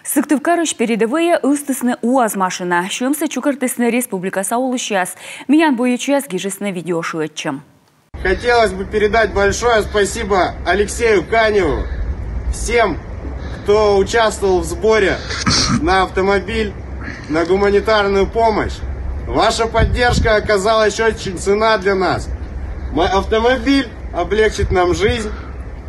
Сыктывкарыш передовые ыстысны УАЗ машина. Шумсы Чукартысны республикасы улышяс. Миян бойчас гижесны видеошуэтчем. Хотелось бы передать большое спасибо Алексею Каневу, всем, кто участвовал в сборе на автомобиль, на гуманитарную помощь. Ваша поддержка оказалась очень ценна для нас. Автомобиль облегчит нам жизнь,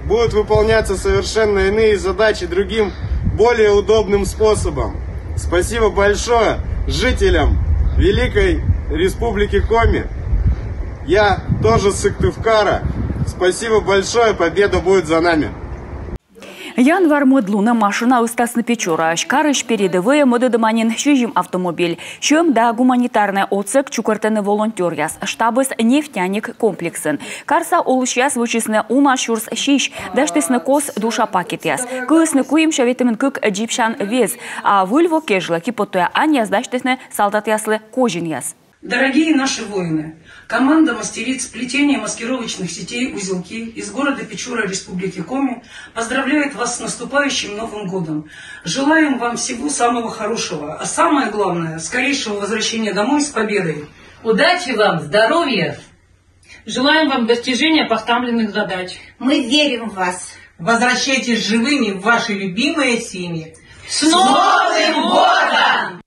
будут выполняться совершенно иные задачи другим, более удобным способом. Спасибо большое жителям Великой Республики Коми. Я тоже с Сыктывкара. Спасибо большое, победа будет за нами. Январ мыдлуна машина устасны печора. Шкарыш передовые мододоманин шижим автомобиль. Шум да гуманитарный отсек Чукартыны волонтеряс. Штабыс нефтяник комплексен. Карса улышяс вычисны ума шурс шиш. Даштысны кос душа пакетяс. Кысны куим шаветымын кык джипшан вез. А выльво кежла кипотуя аньяс даштысны солдат яслы кожин яс. Дорогие наши воины, команда мастериц плетения маскировочных сетей «Узелки» из города Печора Республики Коми поздравляет вас с наступающим Новым годом. Желаем вам всего самого хорошего, а самое главное – скорейшего возвращения домой с победой. Удачи вам, здоровья! Желаем вам достижения поставленных задач. Мы верим в вас. Возвращайтесь живыми в ваши любимые семьи. С Новым годом!